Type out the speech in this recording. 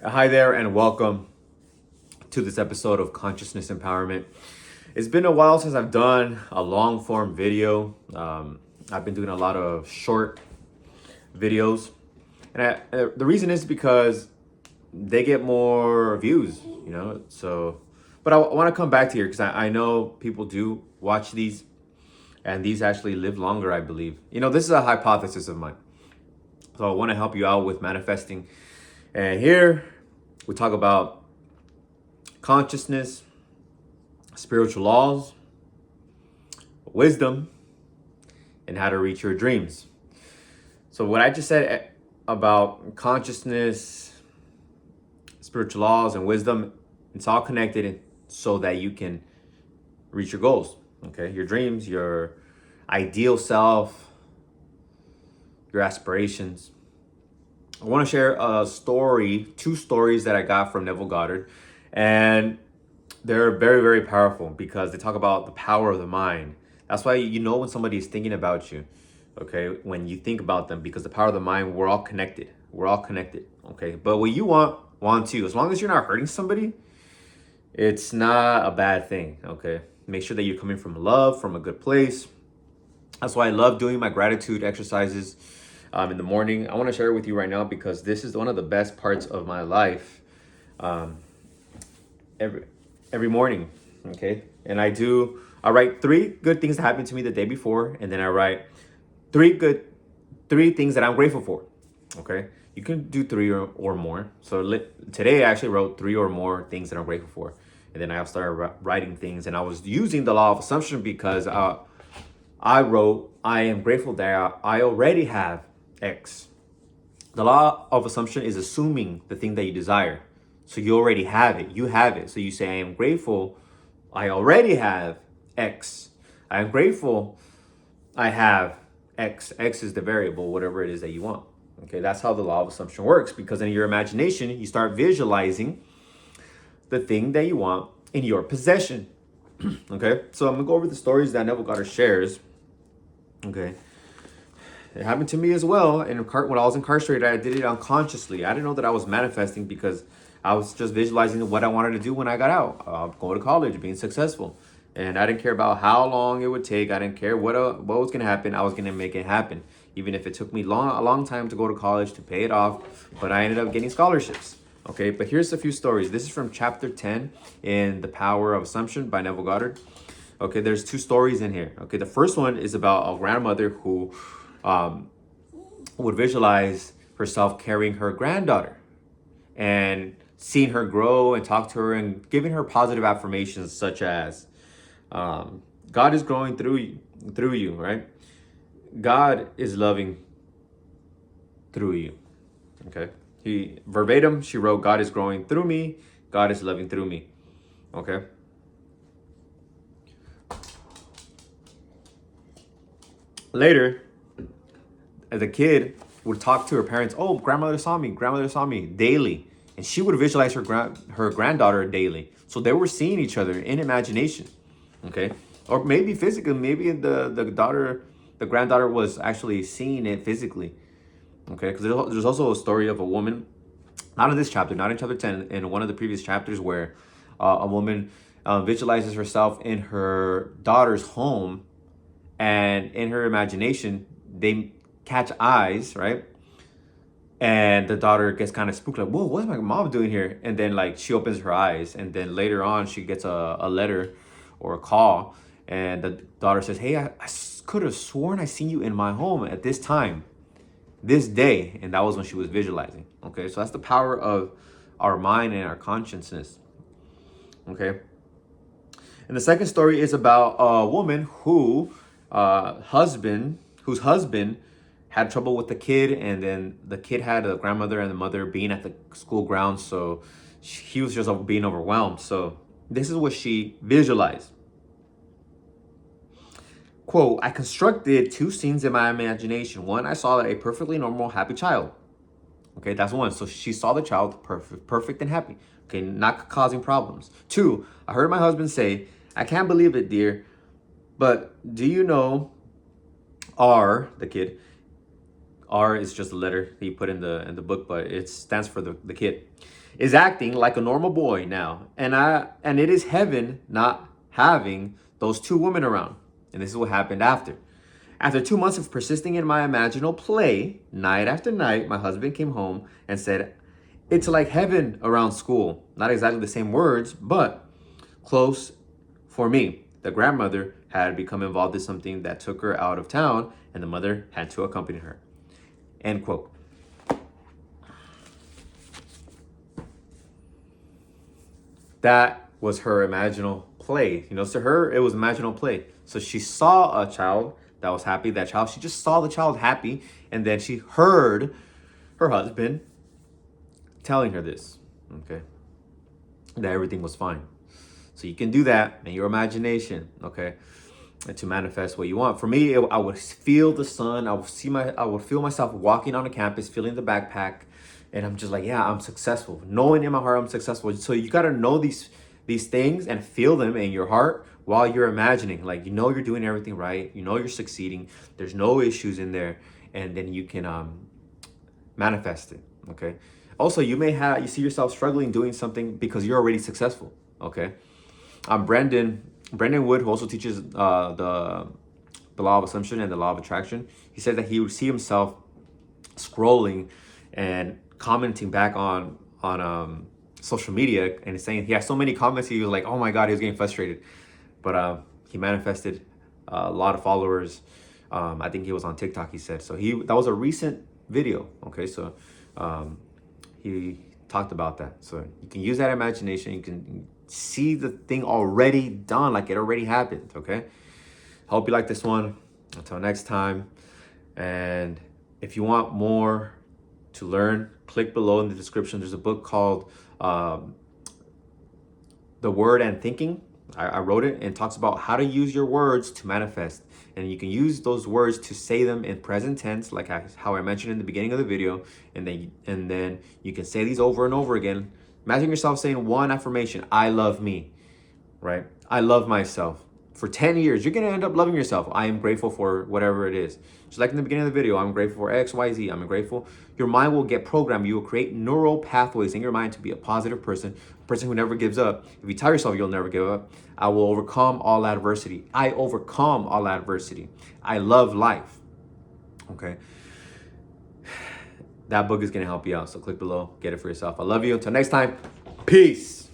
Hi there, and welcome to this episode of Consciousness Empowerment. It's been a while since I've done a long form video. I've been doing a lot of short videos, and the reason is because they get more views, So, but I want to come back to here because I know people do watch these, and these actually live longer, I believe. This is a hypothesis of mine. So I want to help you out with manifesting. And here we talk about consciousness, spiritual laws, wisdom, and how to reach your dreams. So what I just said about consciousness, spiritual laws, and wisdom, it's all connected so that you can reach your goals, okay? Your dreams, your ideal self, your aspirations. I want to share a story, two stories that I got from Neville Goddard, and they're very, very powerful because they talk about the power of the mind. That's why you know when somebody is thinking about you, okay? When you think about them, because the power of the mind, we're all connected. We're all connected, okay? But what you want to, as long as you're not hurting somebody, it's not a bad thing, okay? Make sure that you're coming from love, from a good place. That's why I love doing my gratitude exercises in the morning. I want to share it with you right now because this is one of the best parts of my life. Every morning, okay? And I write 3 good things that happened to me the day before, and then I write 3 things that I'm grateful for, okay? You can do 3 or more. So today I actually wrote 3 or more things that I'm grateful for. And then I started writing things, and I was using the law of assumption because I wrote, I am grateful that I already have X. The law of assumption is assuming the thing that you desire. So you already have it. You have it. So you say, I am grateful. I already have X. I am grateful. I have X. X is the variable, whatever it is that you want. Okay, that's how the law of assumption works, because in your imagination, you start visualizing the thing that you want in your possession. Okay, so I'm going to go over the stories that Neville Goddard shares. Okay. It happened to me as well. And when I was incarcerated, I did it unconsciously. I didn't know that I was manifesting because I was just visualizing what I wanted to do when I got out, going to college, being successful. And I didn't care about how long it would take. I didn't care what was going to happen. I was going to make it happen, even if it took me a long time to go to college to pay it off. But I ended up getting scholarships. Okay, but here's a few stories. This is from chapter 10 in The Power of Assumption by Neville Goddard. Okay, there's 2 stories in here. Okay, the first one is about a grandmother who would visualize herself carrying her granddaughter and seeing her grow and talk to her and giving her positive affirmations such as God is growing through you, right? God is loving through you. Okay. She wrote, God is growing through me. God is loving through me. Okay. Later, as a kid would talk to her parents, oh, grandmother saw me daily. And she would visualize her granddaughter daily. So they were seeing each other in imagination, okay? Or maybe physically, maybe the granddaughter was actually seeing it physically, okay? Because there's also a story of a woman, not in this chapter, not in chapter 10, in one of the previous chapters where a woman visualizes herself in her daughter's home, and in her imagination, they catch eyes, right? And the daughter gets kind of spooked, like, whoa, what's my mom doing here? And then like she opens her eyes, and then later on she gets a letter or a call, and the daughter says, hey, I could have sworn I seen you in my home at this time, this day. And that was when she was visualizing. Okay, so that's the power of our mind and our consciousness. Okay. And the second story is about a woman whose husband had trouble with the kid, and then the kid had a grandmother and the mother being at the school grounds, so he was just being overwhelmed. So this is what she visualized. Quote, I constructed 2 scenes in my imagination. One, I saw a perfectly normal, happy child. Okay, that's one. So she saw the child perfect and happy. Okay, not causing problems. 2, I heard my husband say, I can't believe it, dear, but do you know the kid, R is just a letter that you put in the book, but it stands for the kid. Is acting like a normal boy now, and it is heaven not having those two women around. And this is what happened after. After 2 months of persisting in my imaginal play, night after night, my husband came home and said, "It's like heaven around school." Not exactly the same words, but close for me. The grandmother had become involved in something that took her out of town, and the mother had to accompany her. End quote. That was her imaginal play. To her, it was imaginal play. So she saw a child that was happy. That child, she just saw the child happy, and then she heard her husband telling her this, okay, that everything was fine. So you can do that in your imagination, okay, and to manifest what you want. For me, I would feel the sun. I would feel myself walking on the campus, feeling the backpack, and I'm just like, yeah, I'm successful. Knowing in my heart I'm successful. So you got to know these things and feel them in your heart while you're imagining. Like, you're doing everything right. You're succeeding. There's no issues in there, and then you can manifest it. Okay. Also, you see yourself struggling doing something because you're already successful. Okay. Brandon Wood, who also teaches the law of assumption and the law of attraction, he said that he would see himself scrolling and commenting back on social media, and he's saying he has so many comments, he was like, oh my God, he was getting frustrated. But he manifested a lot of followers. I think he was on TikTok, he said. So that was a recent video. Okay, so he talked about that. So you can use that imagination. You can see the thing already done, like it already happened. Okay, hope you like this one. Until next time. And if you want more to learn, click below in the description. There's a book called The Word and Thinking. I wrote it, and it talks about how to use your words to manifest. And you can use those words to say them in present tense, like how I mentioned in the beginning of the video. And then you can say these over and over again. Imagine yourself saying one affirmation: I love me, right? I love myself. For 10 years, you're going to end up loving yourself. I am grateful for whatever it is. Just like in the beginning of the video, I'm grateful for X, Y, Z. I'm grateful. Your mind will get programmed. You will create neural pathways in your mind to be a positive person, a person who never gives up. If you tell yourself you'll never give up, I will overcome all adversity. I overcome all adversity. I love life. Okay. That book is going to help you out. So click below, get it for yourself. I love you. Until next time, peace.